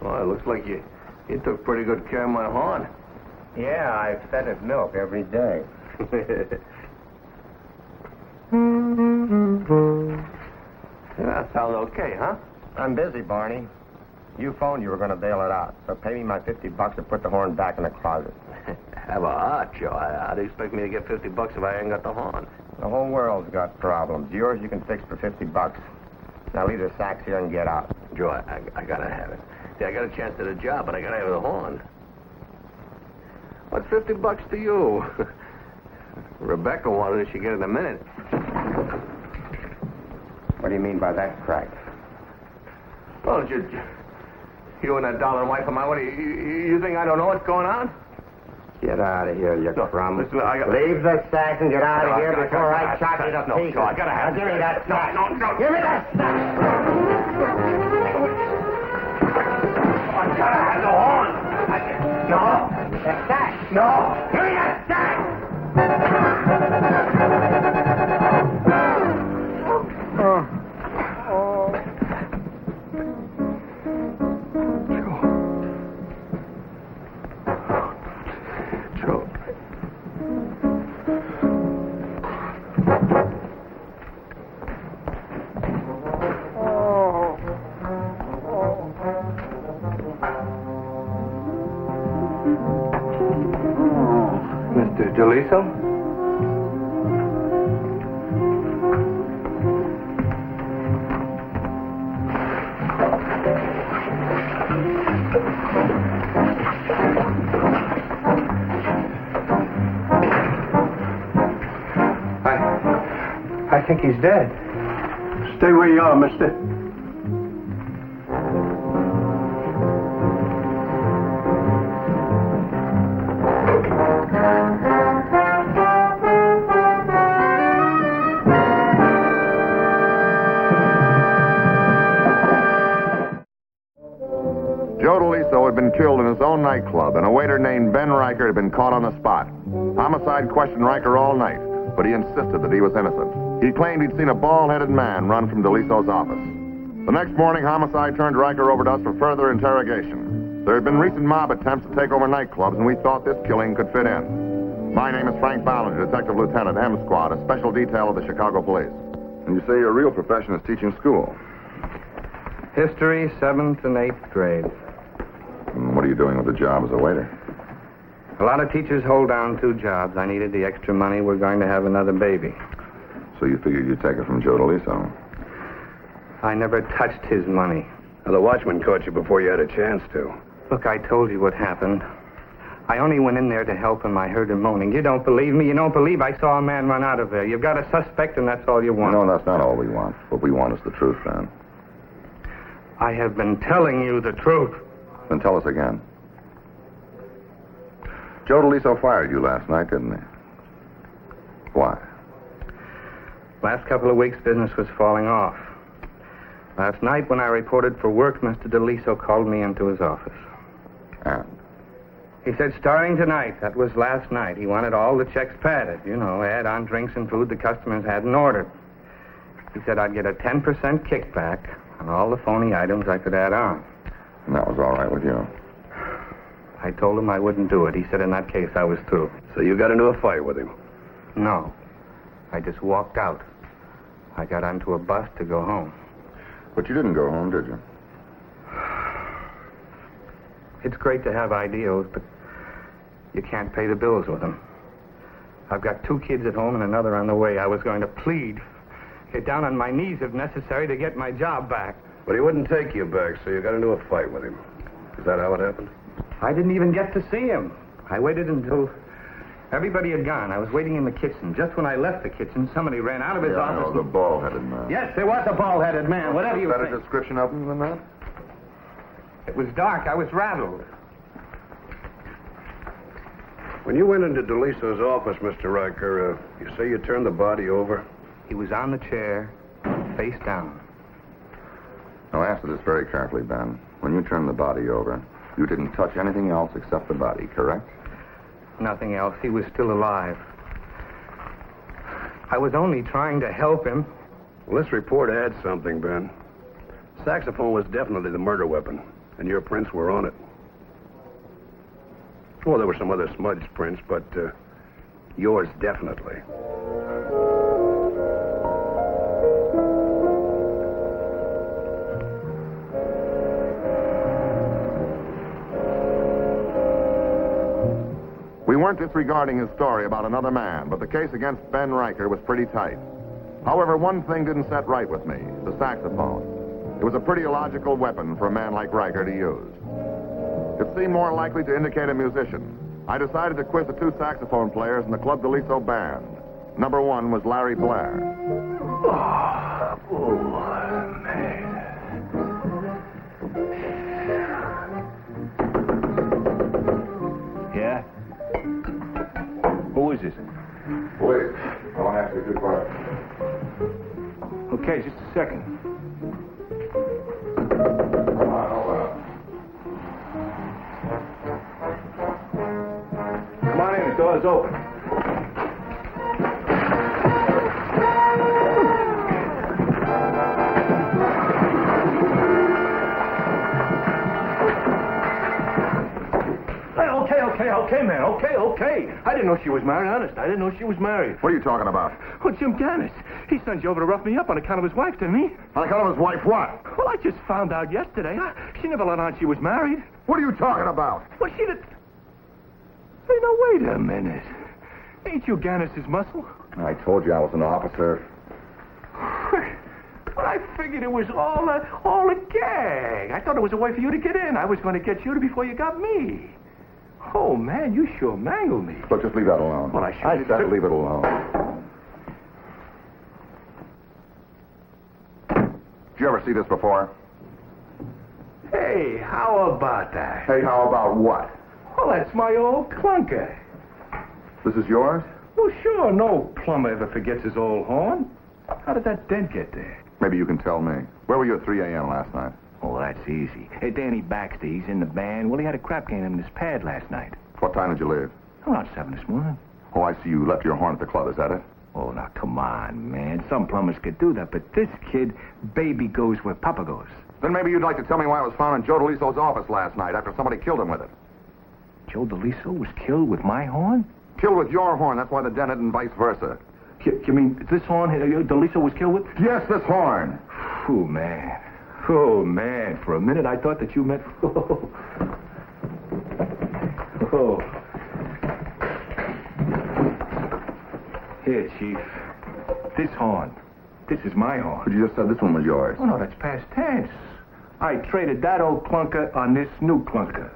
Well, it looks like you took pretty good care of my horn. Yeah, I fed it milk every day. That sounds okay, huh? I'm busy, Barney. You phoned you were going to bail it out, so pay me my $50 to put the horn back in the closet. Have a heart, Joe. How do you expect me to get $50 if I ain't got the horn? The whole world's got problems. Yours you can fix for $50. Now leave the sacks here and get out. Joe, I gotta have it. See, I got a chance at a job, but I gotta have the horn. What's $50 to you? Rebecca wanted it. She'd get it in a minute. What do you mean by that, crack? Well, you and that dollar wife of mine, what do you think I don't know what's going on? Get out of here, you crumb. Listen, Leave the sack and get out of here before I chop you to pieces. No, I gotta have it. Give me that sack. No. Give me that sack. I gotta have the horn. No. The sack. No. Give me that sack. Joe. Mr. Jaliso? I think he's dead. Stay where you are, mister. Joe DeLiso had been killed in his own nightclub, and a waiter named Ben Riker had been caught on the spot. Homicide questioned Riker all night, but he insisted that he was innocent. He claimed he'd seen a bald-headed man run from DeLiso's office. The next morning, Homicide turned Riker over to us for further interrogation. There had been recent mob attempts to take over nightclubs, and we thought this killing could fit in. My name is Frank Ballinger, Detective Lieutenant, M Squad, a special detail of the Chicago Police. And you say your real profession is teaching school. History, 7th and 8th grade. And what are you doing with the job as a waiter? A lot of teachers hold down 2 jobs. I needed the extra money. We're going to have another baby. So you figured you'd take it from Joe DeLiso. I never touched his money. Well, the watchman caught you before you had a chance to. Look, I told you what happened. I only went in there to help him. I heard him moaning. You don't believe me? You don't believe I saw a man run out of there. You've got a suspect, and that's all you want. No, that's not all we want. What we want is the truth, man. I have been telling you the truth. Then tell us again. Joe DeLiso fired you last night, didn't he? Why? Last couple of weeks, business was falling off. Last night, when I reported for work, Mr. DeLiso called me into his office. And? He said, starting tonight, that was last night, he wanted all the checks padded. You know, add on drinks and food the customers hadn't ordered. He said I'd get a 10% kickback on all the phony items I could add on. And that was all right with you? I told him I wouldn't do it. He said in that case I was through. So you got into a fight with him? No. I just walked out. I got onto a bus to go home. But you didn't go home, did you? It's great to have ideals, but you can't pay the bills with them. I've got 2 kids at home and another on the way. I was going to plead, get down on my knees if necessary to get my job back. But he wouldn't take you back, so you got into a fight with him. Is that how it happened? I didn't even get to see him. I waited until everybody had gone. I was waiting in the kitchen. Just when I left the kitchen, somebody ran out of his office. No, the bald-headed man. Yes, there was a bald-headed man. Whatever you Better think. description of him than that? It was dark. I was rattled. When you went into DeLiso's office, Mr. Riker, you say you turned the body over? He was on the chair, face down. Now, answer this very carefully, Ben. When you turned the body over, you didn't touch anything else except the body, correct? Nothing else. He was still alive. I was only trying to help him. Well, this report adds something, Ben. Saxophone was definitely the murder weapon. and your prints were on it. Well, there were some other smudged prints, but yours definitely. We weren't disregarding his story about another man, but the case against Ben Riker was pretty tight. However, one thing didn't set right with me, the saxophone. It was a pretty illogical weapon for a man like Riker to use. It seemed more likely to indicate a musician. I decided to quiz the two saxophone players in the Club Deliso band. Number one was Larry Blair. Oh, man. Yeah? Who is this? Wait, I want to ask you a good question. Okay, just a second. Come on, open up. Come on in, the door's open. Okay, man. Okay. I didn't know she was married, honest. I didn't know she was married. What are you talking about? Oh, Jim Gannis. He sent you over to rough me up on account of his wife, didn't he? On account of his wife, what? Well, I just found out yesterday. She never let on she was married. What are you talking about? Well, she did... Hey, now, wait a minute. Ain't you Gannis's muscle? I told you I was an officer. But I figured it was all a gag. I thought it was a way for you to get in. I was going to get you before you got me. Oh, man, you sure mangled me. Look, just leave that alone. Well, I sure I did said too. leave it alone. Did you ever see this before? Hey, how about that? Hey, how about what? Well, that's my old clunker. This is yours? Well, sure, no plumber ever forgets his old horn. How did that dent get there? Maybe you can tell me. Where were you at 3 a.m. last night? Oh, that's easy. Hey, Danny Baxter, he's in the band. Well, he had a crap game in his pad last night. What time did you leave? Around 7 this morning. Oh, I see you left your horn at the club. Is that it? Oh, now, come on, man. Some plumbers could do that, but this kid, baby goes where Papa goes. Then maybe you'd like to tell me why it was found in Joe DeLiso's office last night after somebody killed him with it. Joe DeLiso was killed with my horn? Killed with your horn. That's why the dent and vice versa. You mean this horn DeLiso was killed with? Yes, this horn. Oh, man. Oh, man. For a minute, I thought that you meant... Oh. Here, Chief. This horn. This is my horn. But you just said this one was yours. Oh, no, that's past tense. I traded that old clunker on this new clunker.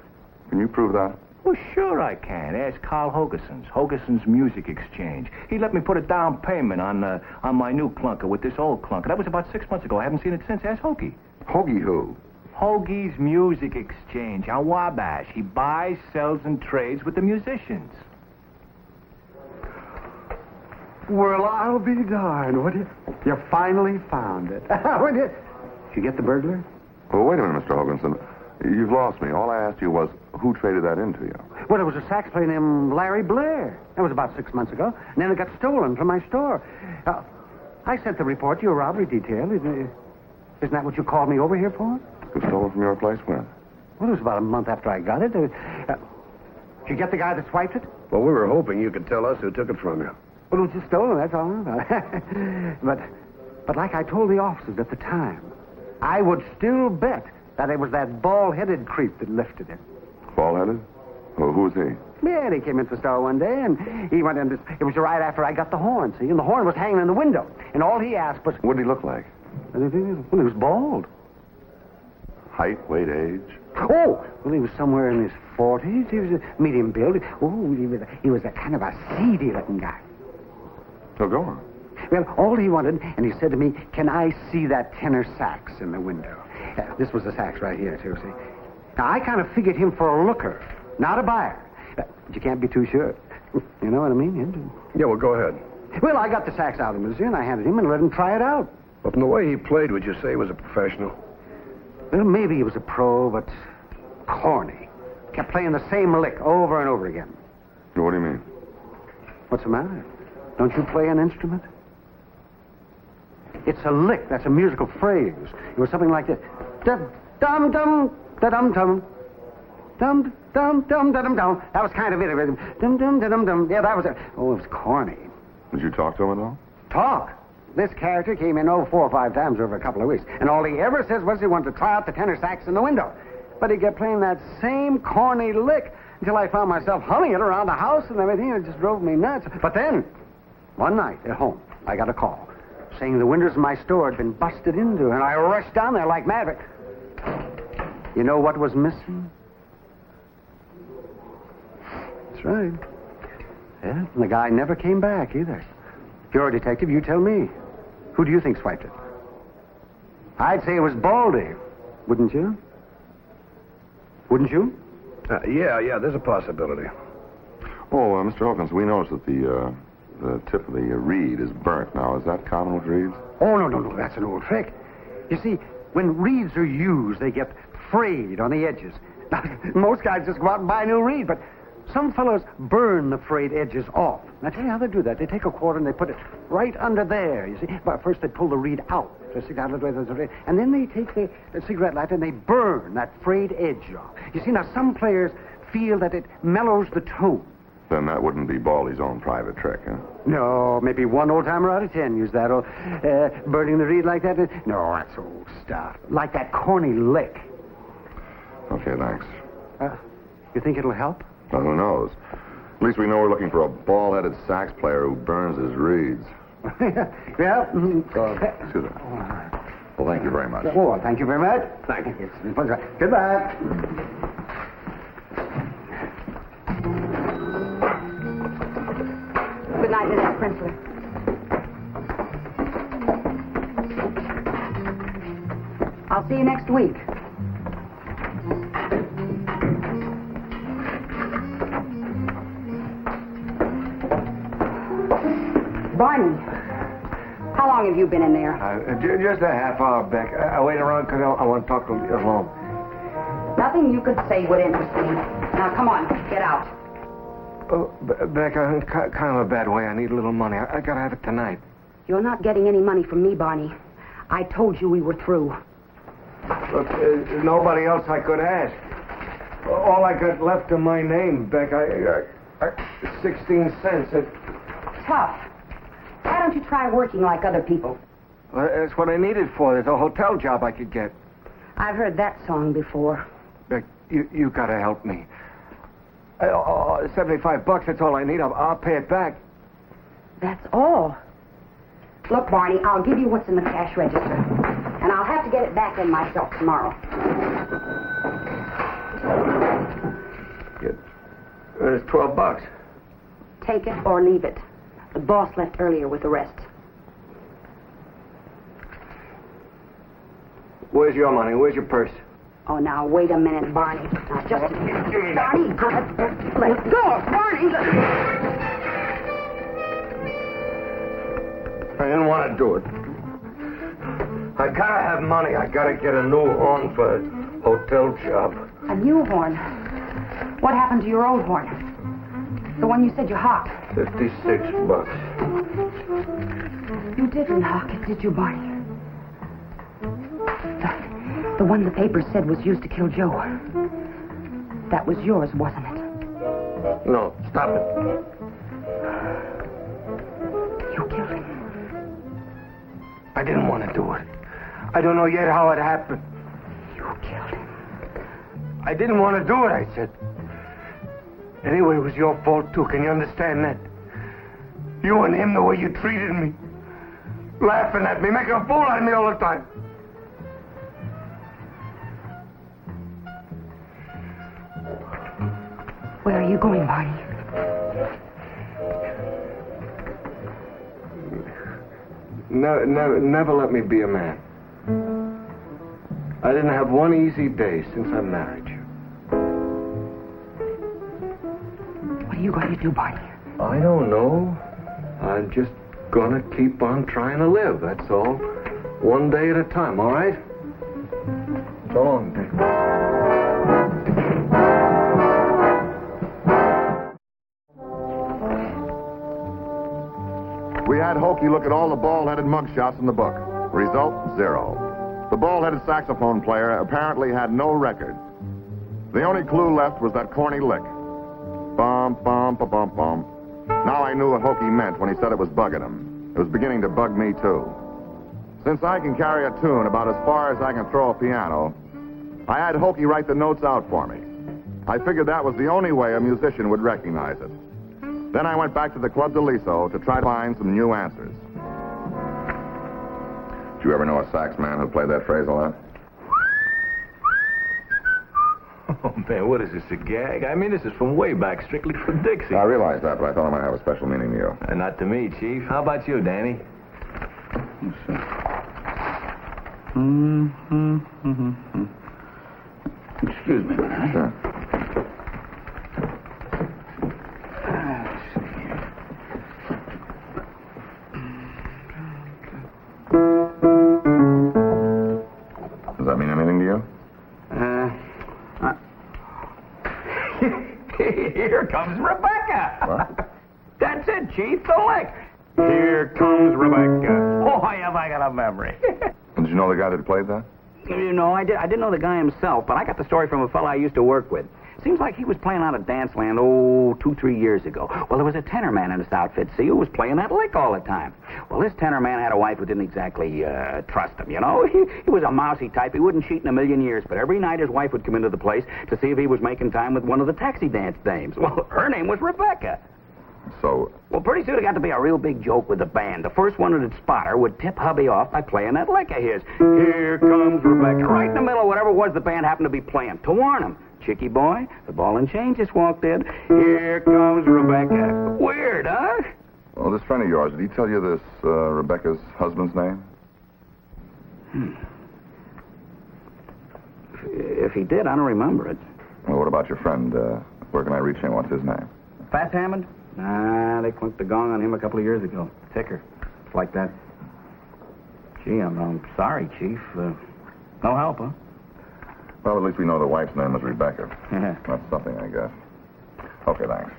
Can you prove that? Well, sure I can. Ask Carl Hogeson's Music Exchange. He let me put a down payment on my new clunker with this old clunker. That was about 6 months ago. I haven't seen it since. Ask Hoagie. Hoagie who? Hoagie's Music Exchange on Wabash. He buys, sells, and trades with the musicians. Well, I'll be darned. You finally found it. Did you get the burglar? Well, wait a minute, Mr. Hoganson. You've lost me. All I asked you was who traded that in to you. Well, it was a sax player named Larry Blair. That was about 6 months ago. And then it got stolen from my store. I sent the report to your robbery detail. Isn't that what you called me over here for? It was stolen from your place when? Well, it was about a month after I got it. Did you get the guy that swiped it? Well, we were hoping you could tell us who took it from you. Well, it was just stolen, that's all. But like I told the officers at the time, I would still bet that it was that bald-headed creep that lifted it. Bald-headed? Well, who's he? Yeah, he came into the store one day, and he went in. It was right after I got the horn, see? And the horn was hanging in the window. And all he asked was... What did he look like? Well, he was bald. Height, weight, age? Oh, well, he was somewhere in his 40s. He was a medium build. Oh, he was a kind of a seedy-looking guy. So go on. Well, all he wanted, and he said to me, can I see that tenor sax in the window? This was the sax right here, too, see? Now, I kind of figured him for a looker, not a buyer. But you can't be too sure. You know what I mean? Yeah, well, go ahead. Well, I got the sax out of him, and I handed him and let him try it out. But from the way he played, would you say he was a professional? Well, maybe he was a pro, but corny. Kept playing the same lick over and over again. What do you mean? What's the matter? Don't you play an instrument? It's a lick. That's a musical phrase. It was something like this. Dum-dum, da-dum-dum. Dum-dum-dum-dum-dum. That was kind of it. Dum-dum-dum-dum. Yeah, that was it. Oh, it was corny. Did you talk to him at all? Talk. This character came in 4 or 5 times over a couple of weeks, and all he ever says was he wanted to try out the tenor sax in the window. But he kept playing that same corny lick until I found myself humming it around the house and everything, and it just drove me nuts. But then, one night at home, I got a call saying the windows in my store had been busted into, and I rushed down there like mad. You know what was missing? That's right. Yeah, and the guy never came back either. If you're a detective, you tell me. Who do you think swiped it? I'd say it was Baldy. Wouldn't you? Wouldn't you? Yeah, there's a possibility. Oh, Mr. Hawkins, we noticed that the tip of the reed is burnt. Now, is that common with reeds? Oh, no. That's an old trick. You see, when reeds are used, they get frayed on the edges. Now, most guys just go out and buy a new reed, but some fellows burn the frayed edges off. Now, tell you how they do that. They take a quarter and they put it right under there, you see. But first they pull the reed out. And then they take the cigarette lighter and they burn that frayed edge off. You see, now some players feel that it mellows the tone. Then that wouldn't be Baldy's own private trick, huh? No, maybe one old-timer out of 10 used that. Or burning the reed like that. No, that's old stuff. Like that corny lick. Okay, thanks. You think it'll help? Well, who knows? At least we know we're looking for a bald-headed sax player who burns his reeds. Yeah. Excuse me. Well, thank you very much. Oh, thank you very much. Thank you. Goodbye. Good night, Mr. Princeler. I'll see you next week. Barney, how long have you been in there? Just a half hour, Beck. I wait around because I want to talk to you alone. Nothing you could say would interest me. Now, come on, get out. Oh, Beck, I'm in kind of a bad way. I need a little money. I got to have it tonight. You're not getting any money from me, Barney. I told you we were through. Look, nobody else I could ask. All I got left of my name, Beck, I 16 cents. Tough. Why don't you try working like other people? Well, that's what I need it for. There's a hotel job I could get. I've heard that song before. Beck, you got to help me. $75, that's all I need. I'll pay it back. That's all. Look, Barney, I'll give you what's in the cash register. And I'll have to get it back in myself tomorrow. There's $12. Take it or leave it. The boss left earlier with the rest. Where's your money? Where's your purse? Oh, now, wait a minute, Barney. Now, just a minute. Barney, let go, Barney. I didn't want to do it. I gotta have money. I gotta get a new horn for a hotel job. A new horn? What happened to your old horn? The one you said you hawked. $56. You didn't hawk it, did you, Barney? The one the paper said was used to kill Joe. That was yours, wasn't it? No, stop it. You killed him. I didn't want to do it. I don't know yet how it happened. You killed him. I didn't want to do it, I said. Anyway, it was your fault, too. Can you understand that? You and him, the way you treated me. Laughing at me, making a fool out of me all the time. Where are you going, Barney? Never let me be a man. I didn't have one easy day since I married you. What are you going to do, Barney? I don't know. I'm just gonna keep on trying to live, that's all. One day at a time, all right? So long, Dick. We had Hokey look at all the bald-headed mugshots in the book. Result, 0. The bald-headed saxophone player apparently had no record. The only clue left was that corny lick. Bum, bum, ba, bum, bum. Now I knew what Hokey meant when he said it was bugging him. It was beginning to bug me, too. Since I can carry a tune about as far as I can throw a piano, I had Hokey write the notes out for me. I figured that was the only way a musician would recognize it. Then I went back to the Club de Liso to try to find some new answers. Did you ever know a sax man who played that phrase a lot? Oh, man, what is this, a gag? I mean, this is from way back, strictly for Dixie. I realize that, but I thought it might have a special meaning to you. Not to me, Chief. How about you, Danny? Excuse me. Sure. Does that mean anything to you? Here comes Rebecca. What? That's it, Chief, the lick. Here comes Rebecca. Boy, have I got a memory. Did you know the guy that played that? You know, I didn't know the guy himself, but I got the story from a fellow I used to work with. Seems like he was playing out at Danceland, 2-3 years ago. Well, there was a tenor man in his outfit, see, who was playing that lick all the time. Well, this tenor man had a wife who didn't exactly trust him, you know. He was a mousy type. He wouldn't cheat in a million years, but every night his wife would come into the place to see if he was making time with one of the taxi dance dames. Well, her name was Rebecca. So, Well, pretty soon it got to be a real big joke with the band. The first one that'd spot her would tip hubby off by playing that lick of his. Here comes Rebecca. Right in the middle of whatever it was the band happened to be playing. To warn him. Chicky boy, the ball and chain just walked in. Here comes Rebecca. Weird, huh? well, this friend of yours, did he tell you this Rebecca's husband's name? If he did, I don't remember it. Well, what about your friend? Where can I reach him? What's his name? Fats Hammond? Nah, they clunked the gong on him a couple of years ago. Ticker. It's like that. Gee, I'm sorry, Chief. No help, huh? Well, at least we know the wife's name was Rebecca. Yeah. That's something, I guess. Okay, thanks.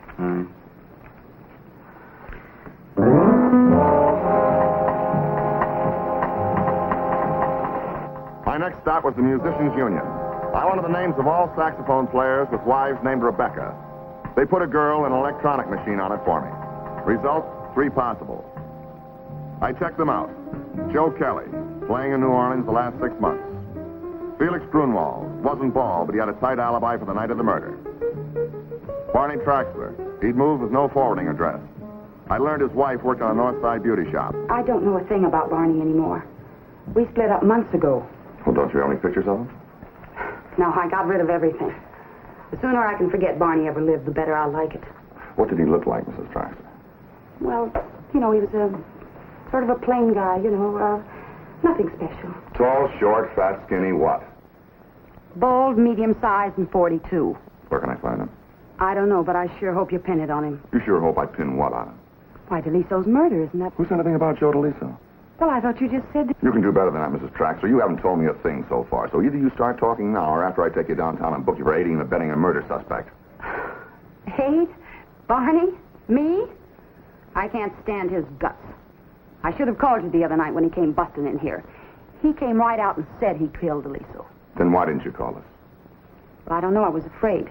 My next stop was the Musicians Union. I wanted the names of all saxophone players with wives named Rebecca. They put a girl and an electronic machine on it for me. Results, 3 possible. I checked them out. Joe Kelly, playing in New Orleans the last 6 months. Felix Grunwald, wasn't bald, but he had a tight alibi for the night of the murder. Barney Traxler, he'd moved with no forwarding address. I learned his wife worked on a North Side beauty shop. I don't know a thing about Barney anymore. We split up months ago. Well, don't you have any pictures of him? No, I got rid of everything. The sooner I can forget Barney ever lived, the better I'll like it. What did he look like, Mrs. Traxler? Well, you know, he was a sort of a plain guy, you know, nothing special. Tall, short, fat, skinny, what? Bald, medium-sized, and 42. Where can I find him? I don't know, but I sure hope you pin it on him. You sure hope I pin what on him? Why, DeLiso's murder, isn't that... Who said anything about Joe DeLiso? Well, I thought you just said... You can do better than that, Mrs. Traxler. You haven't told me a thing so far. So either you start talking now or after I take you downtown and book you for aiding and abetting a murder suspect. Aid? Barney? Me? I can't stand his guts. I should have called you the other night when he came busting in here. He came right out and said he killed DeLiso. Then why didn't you call us? Well, I don't know. I was afraid.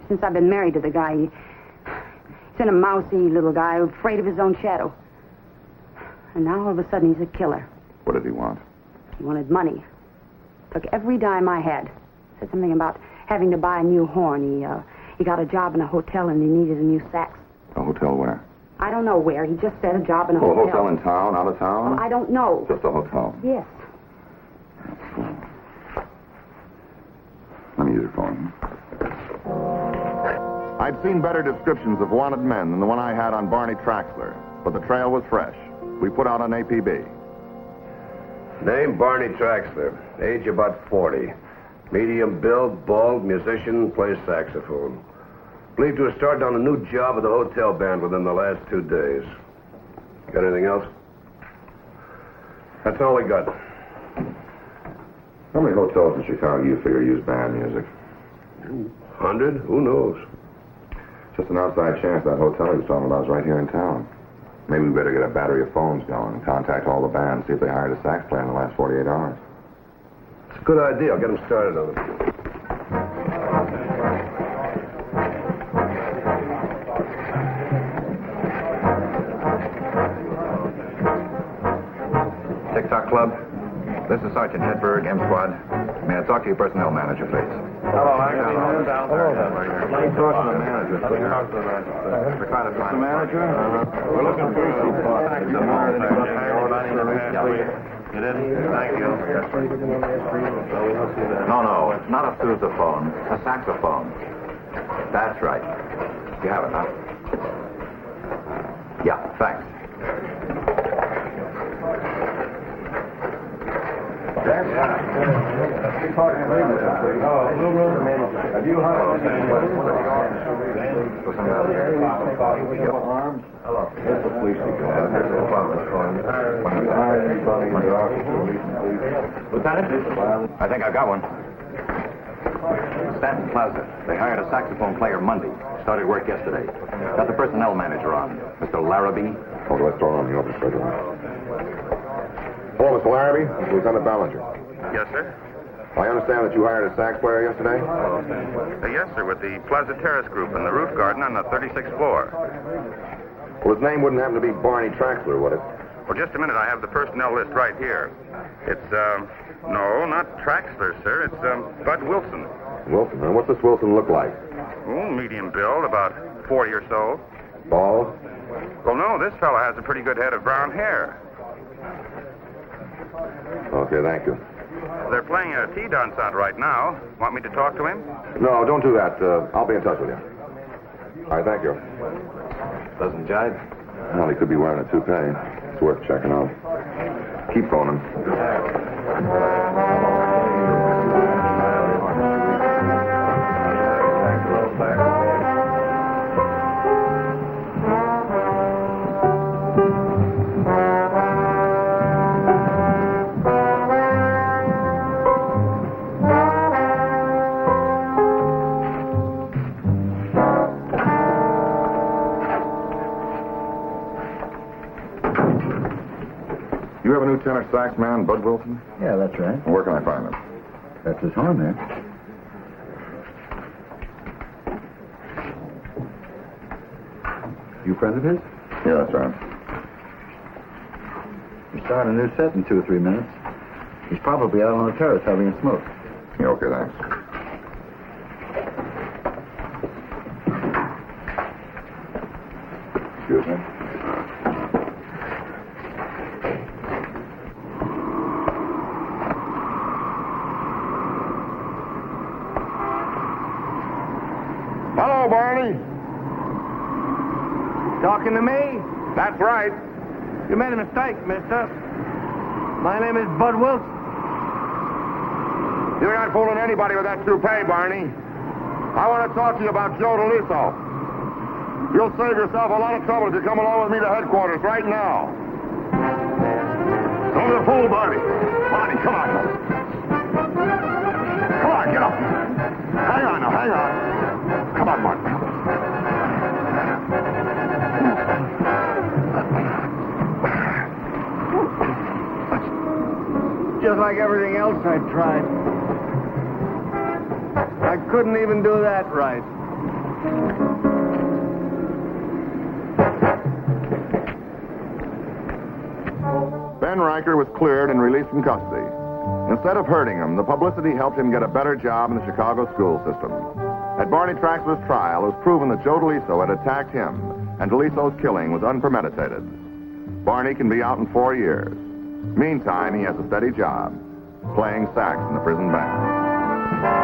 Since I've been married to the guy, he's been a mousy little guy afraid of his own shadow. And now all of a sudden he's a killer. What did he want? He wanted money. Took every dime I had. Said something about having to buy a new horn. He got a job in a hotel and he needed a new sax. A hotel where? I don't know where. He just said a job in a Oh, a hotel. hotel in town, out of town? Well, I don't know. Just a hotel. Yes. Let me use your phone. I'd seen better descriptions of wanted men than the one I had on Barney Traxler, but the trail was fresh. We put out an APB. Name Barney Traxler. Age about 40. Medium build, bald, musician, plays saxophone. Believed to have started on a new job at the hotel band within the last 2 days. Got anything else? That's all we got. How many hotels in Chicago do you figure use band music? 100? Who knows? Just an outside chance that hotel he was talking about is right here in town. Maybe we better get a battery of phones going and contact all the bands, see if they hired a sax player in the last 48 hours. It's a good idea. I'll get him started on it. TikTok Club. This is Sergeant Hedberg, M Squad. May I talk to your personnel manager, please? Hello, Hello. Talk to the manager. The manager? We're looking for Get in? Thank you. No, it's not a sousaphone. It's a saxophone. That's right. You have it, huh? Yeah, thanks. Lieutenant? I think I've got one. Stanton Plaza. They hired a saxophone player Monday. Started work yesterday. Got the personnel manager on, Mr. Larrabee. Oh, let's throw on the office right away. Hello, Mr. Larrabee. This is Lieutenant Ballinger. Yes, sir? I understand that you hired a sax player yesterday? Yes, sir, with the Plaza Terrace Group in the roof garden on the 36th floor. Well, his name wouldn't happen to be Barney Traxler, would it? Well, just a minute. I have the personnel list right here. It's, no, not Traxler, sir. It's, Bud Wilson. Wilson, huh? What's this Wilson look like? Oh, medium build, about 40 or so. Bald? Well, no, this fellow has a pretty good head of brown hair. Okay, thank you. They're playing a tea dance out right now. Want me to talk to him? No, don't do that. I'll be in touch with you. All right, thank you. Doesn't jive? Well, he could be wearing a toupee. It's worth checking out. Keep phoning. You have a new tenor sax man, Bud Wilson? Yeah, that's right. Where can I find him? That's his home there. You friend of his? Yeah, that's right. He's starting a new set in 2 or 3 minutes. He's probably out on the terrace having a smoke. Yeah, okay, thanks. Excuse me. Hello, Barney. Talking to me? That's right. You made a mistake, mister. My name is Bud Wilson. You're not fooling anybody with that toupee, Barney. I want to talk to you about Joe DeLiso. You'll save yourself a lot of trouble if you come along with me to headquarters right now. Don't be a fool, Barney. Barney, come on. Come on, get up. Hang on now, hang on. Come on, Barney. Just like everything else I tried. I couldn't even do that right. Ben Riker was cleared and released from custody. Instead of hurting him, the publicity helped him get a better job in the Chicago school system. At Barney Traxler's trial, it was proven that Joe DeLiso had attacked him, and DeLiso's killing was unpremeditated. Barney can be out in 4 years. Meantime, he has a steady job, playing sax in the prison band.